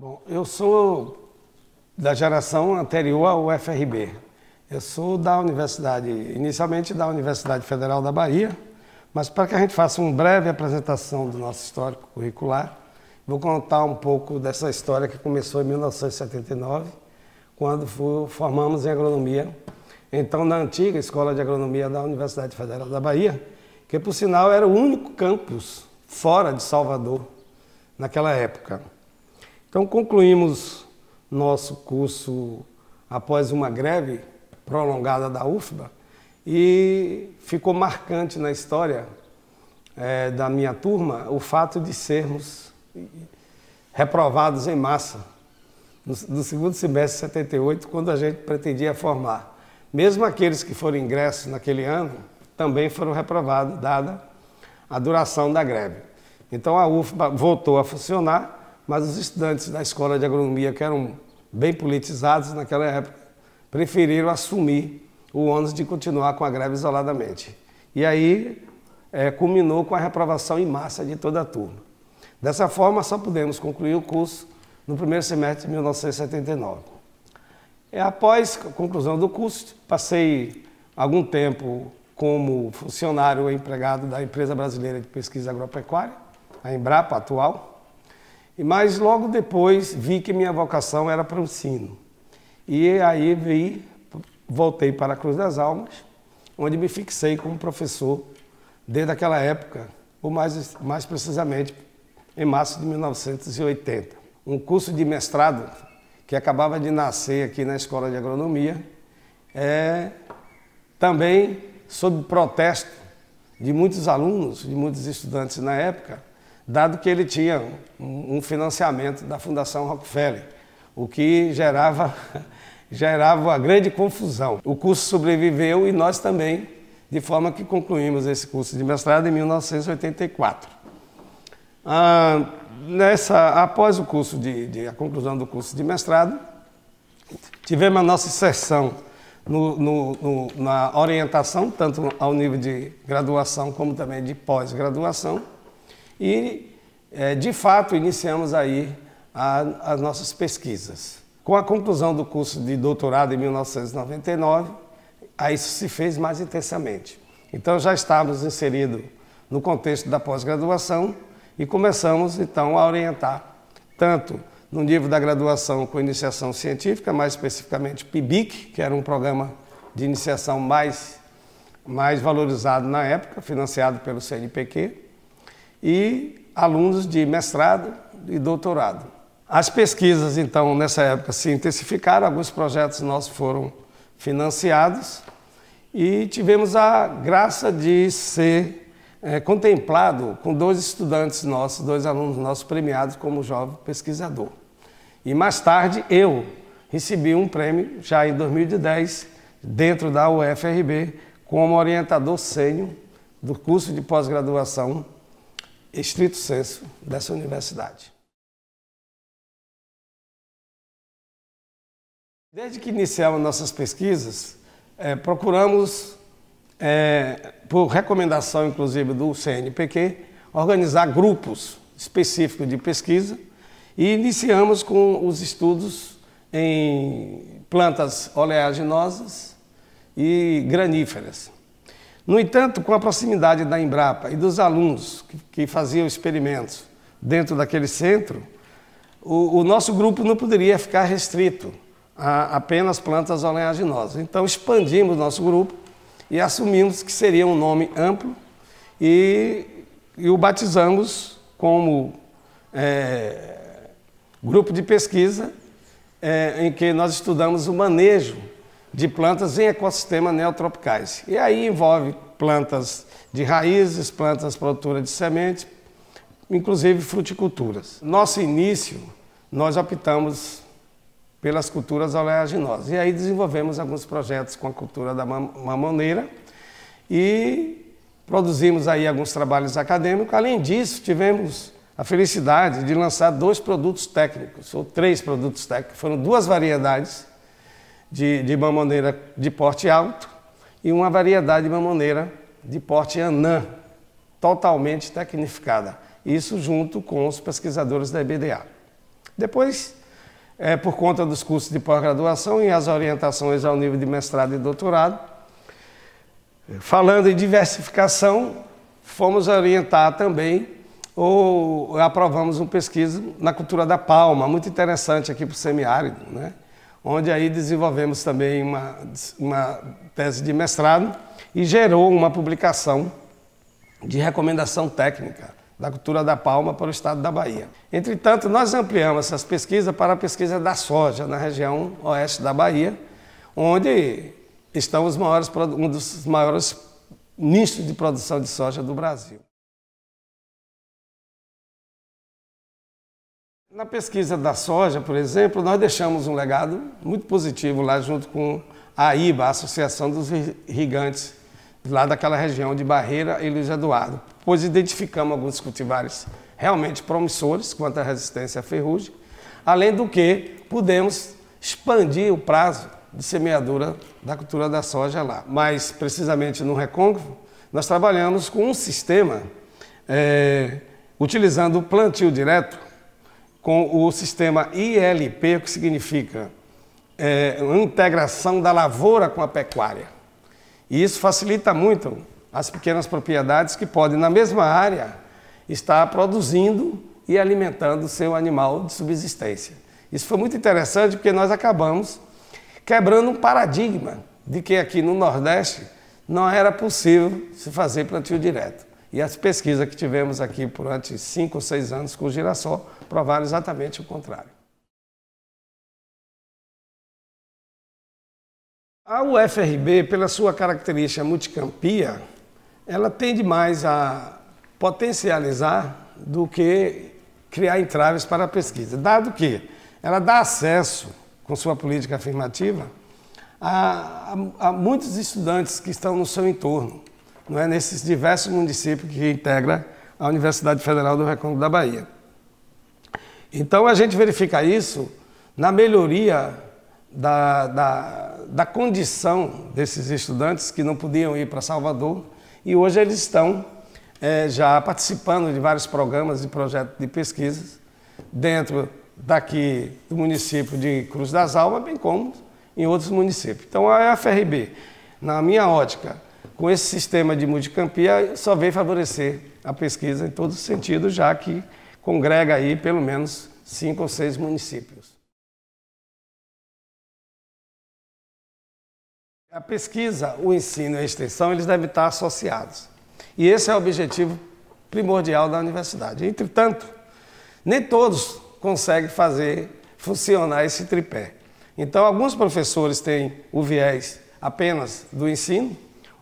Bom, eu sou da geração anterior ao UFRB. Eu sou da universidade, inicialmente da Universidade Federal da Bahia, mas para que a gente faça uma breve apresentação do nosso histórico curricular, vou contar um pouco dessa história que começou em 1979, quando formamos em agronomia, então na antiga Escola de Agronomia da Universidade Federal da Bahia, que por sinal era o único campus fora de Salvador naquela época. Então concluímos nosso curso após uma greve prolongada da UFBA e ficou marcante na história da minha turma o fato de sermos reprovados em massa no segundo semestre de 78, quando a gente pretendia formar. Mesmo aqueles que foram ingressos naquele ano também foram reprovados, dada a duração da greve. Então a UFBA voltou a funcionar, mas os estudantes da Escola de Agronomia, que eram bem politizados naquela época, preferiram assumir o ônus de continuar com a greve isoladamente. E aí culminou com a reprovação em massa de toda a turma. Dessa forma, só pudemos concluir o curso no primeiro semestre de 1979. Após a conclusão do curso, passei algum tempo como funcionário ou empregado da Empresa Brasileira de Pesquisa Agropecuária, a Embrapa atual, mas logo depois vi que minha vocação era para o ensino. E aí voltei para a Cruz das Almas, onde me fixei como professor desde aquela época, ou mais precisamente em março de 1980. Um curso de mestrado que acabava de nascer aqui na Escola de Agronomia, também sob protesto de muitos alunos, de muitos estudantes na época, dado que ele tinha um financiamento da Fundação Rockefeller, o que gerava uma grande confusão. O curso sobreviveu e nós também, de forma que concluímos esse curso de mestrado em 1984. Após o curso a conclusão do curso de mestrado, tivemos a nossa inserção na orientação, tanto ao nível de graduação como também de pós-graduação, e, de fato, iniciamos aí as nossas pesquisas. Com a conclusão do curso de doutorado em 1999, aí isso se fez mais intensamente. Então já estávamos inseridos no contexto da pós-graduação e começamos então a orientar, tanto no nível da graduação com iniciação científica, mais especificamente PIBIC, que era um programa de iniciação mais valorizado na época, financiado pelo CNPq, e alunos de mestrado e doutorado. As pesquisas, então, nessa época se intensificaram, alguns projetos nossos foram financiados e tivemos a graça de ser contemplado com dois estudantes nossos, dois alunos nossos premiados como jovem pesquisador. E mais tarde eu recebi um prêmio, já em 2010, dentro da UFRB, como orientador sênior do curso de pós-graduação estrito sensu dessa universidade. Desde que iniciamos nossas pesquisas, procuramos, por recomendação inclusive do CNPq, organizar grupos específicos de pesquisa e iniciamos com os estudos em plantas oleaginosas e graníferas. No entanto, com a proximidade da Embrapa e dos alunos que faziam experimentos dentro daquele centro, o nosso grupo não poderia ficar restrito a apenas plantas oleaginosas. Então expandimos nosso grupo e assumimos que seria um nome amplo e o batizamos como grupo de pesquisa em que nós estudamos o manejo de plantas em ecossistemas neotropicais. E aí envolve plantas de raízes, plantas produtoras de sementes, inclusive fruticulturas. Nosso início, nós optamos pelas culturas oleaginosas. E aí desenvolvemos alguns projetos com a cultura da mamoneira e produzimos aí alguns trabalhos acadêmicos. Além disso, tivemos a felicidade de lançar 2 produtos técnicos, ou 3 produtos técnicos. Foram 2 variedades de mamoneira de porte alto e uma variedade de mamoneira de porte anã, totalmente tecnificada. Isso junto com os pesquisadores da EBDA. Depois, por conta dos cursos de pós-graduação e as orientações ao nível de mestrado e doutorado, falando em diversificação, fomos orientar também, ou aprovamos uma pesquisa na cultura da palma, muito interessante aqui para o semiárido, né? Onde aí desenvolvemos também uma tese de mestrado e gerou uma publicação de recomendação técnica da cultura da palma para o estado da Bahia. Entretanto, nós ampliamos essas pesquisas para a pesquisa da soja na região oeste da Bahia, onde estão um dos maiores nichos de produção de soja do Brasil. Na pesquisa da soja, por exemplo, nós deixamos um legado muito positivo lá junto com a AIBA, a Associação dos Irrigantes, lá daquela região de Barreira e Luiz Eduardo, pois identificamos alguns cultivares realmente promissores quanto à resistência à ferrugem, além do que pudemos expandir o prazo de semeadura da cultura da soja lá. Mais precisamente no Recôncavo, nós trabalhamos com um sistema utilizando o plantio direto com o sistema ILP, que significa uma integração da lavoura com a pecuária. E isso facilita muito as pequenas propriedades que podem, na mesma área, estar produzindo e alimentando o seu animal de subsistência. Isso foi muito interessante porque nós acabamos quebrando um paradigma de que aqui no Nordeste não era possível se fazer plantio direto. E as pesquisas que tivemos aqui durante 5 ou 6 anos com o girassol provaram exatamente o contrário. A UFRB, pela sua característica multicampia, ela tende mais a potencializar do que criar entraves para a pesquisa, dado que ela dá acesso, com sua política afirmativa, a muitos estudantes que estão no seu entorno, não é, nesses diversos municípios que integram a Universidade Federal do Recôncavo da Bahia. Então a gente verifica isso na melhoria da condição desses estudantes que não podiam ir para Salvador e hoje eles estão já participando de vários programas e projetos de pesquisas dentro daqui do município de Cruz das Almas, bem como em outros municípios. Então a UFRB, na minha ótica, com esse sistema de multicampia, só veio favorecer a pesquisa em todos os sentidos, já que congrega aí pelo menos 5 ou 6 municípios. A pesquisa, o ensino e a extensão, eles devem estar associados. E esse é o objetivo primordial da universidade. Entretanto, nem todos conseguem fazer funcionar esse tripé. Então, alguns professores têm o viés apenas do ensino,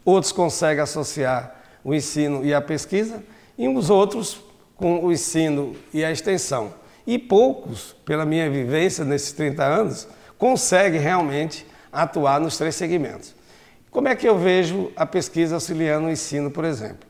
outros conseguem associar o ensino e a pesquisa, e os outros com o ensino e a extensão. E poucos, pela minha vivência nesses 30 anos, conseguem realmente atuar nos 3 segmentos. Como é que eu vejo a pesquisa auxiliando o ensino, por exemplo?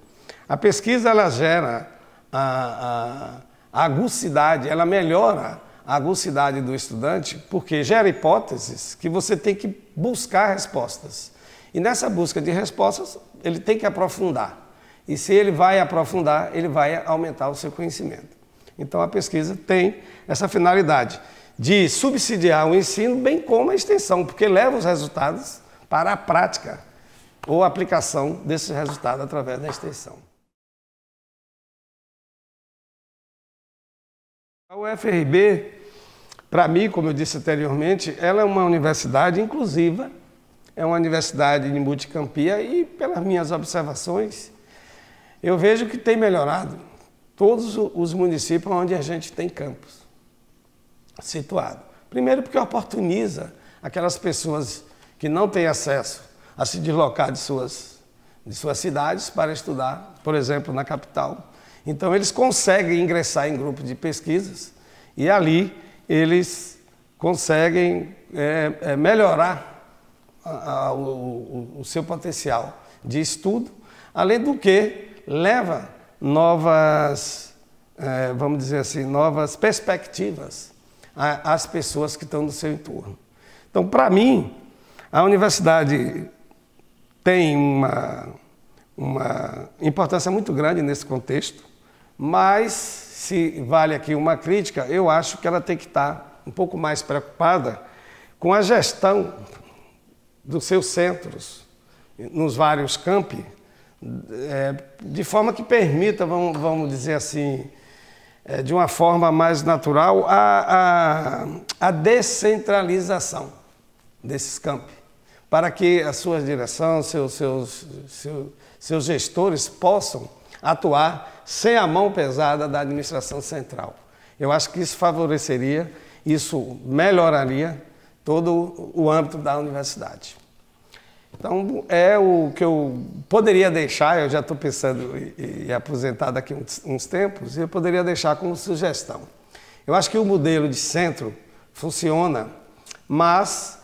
A pesquisa ela gera a agucidade, ela melhora a agucidade do estudante, porque gera hipóteses que você tem que buscar respostas. E nessa busca de respostas, ele tem que aprofundar. E se ele vai aprofundar, ele vai aumentar o seu conhecimento. Então a pesquisa tem essa finalidade de subsidiar o ensino, bem como a extensão, porque leva os resultados para a prática ou a aplicação desses resultados através da extensão. A UFRB, para mim, como eu disse anteriormente, ela é uma universidade inclusiva, é uma universidade de multicampia e, pelas minhas observações, eu vejo que tem melhorado todos os municípios onde a gente tem campus situado. Primeiro porque oportuniza aquelas pessoas que não têm acesso a se deslocar de suas cidades para estudar, por exemplo, na capital. Então eles conseguem ingressar em grupos de pesquisas e ali eles conseguem melhorar o seu potencial de estudo, além do que leva novas, vamos dizer assim, novas perspectivas às pessoas que estão no seu entorno. Então, para mim, a universidade tem uma importância muito grande nesse contexto, mas se vale aqui uma crítica, eu acho que ela tem que estar um pouco mais preocupada com a gestão dos seus centros, nos vários campi, de forma que permita, vamos dizer assim, de uma forma mais natural, a descentralização desses campi, para que a sua direção, seus gestores possam atuar sem a mão pesada da administração central. Eu acho que isso favoreceria, isso melhoraria todo o âmbito da universidade. Então, é o que eu poderia deixar, eu já estou pensando em aposentar daqui uns tempos, e eu poderia deixar como sugestão. Eu acho que o modelo de centro funciona, mas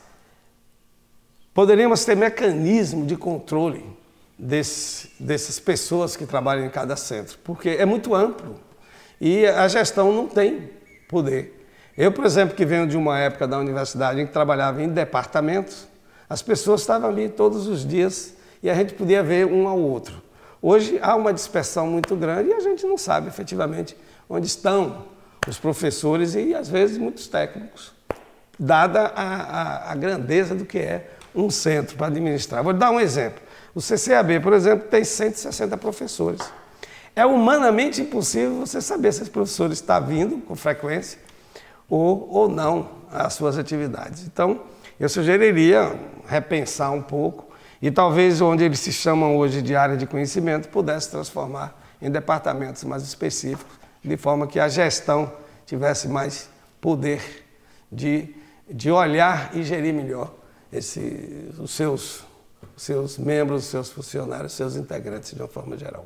poderíamos ter mecanismo de controle dessas pessoas que trabalham em cada centro, porque é muito amplo e a gestão não tem poder. Eu, por exemplo, que venho de uma época da universidade em que trabalhava em departamentos, as pessoas estavam ali todos os dias e a gente podia ver um ao outro. Hoje há uma dispersão muito grande e a gente não sabe efetivamente onde estão os professores e, às vezes, muitos técnicos, dada a grandeza do que é um centro para administrar. Vou dar um exemplo. O CCAB, por exemplo, tem 160 professores. É humanamente impossível você saber se esse professor está vindo com frequência ou não às suas atividades. Então, eu sugeriria repensar um pouco e talvez onde eles se chamam hoje de área de conhecimento pudesse transformar em departamentos mais específicos, de forma que a gestão tivesse mais poder de olhar e gerir melhor os seus membros, os seus funcionários, os seus integrantes de uma forma geral.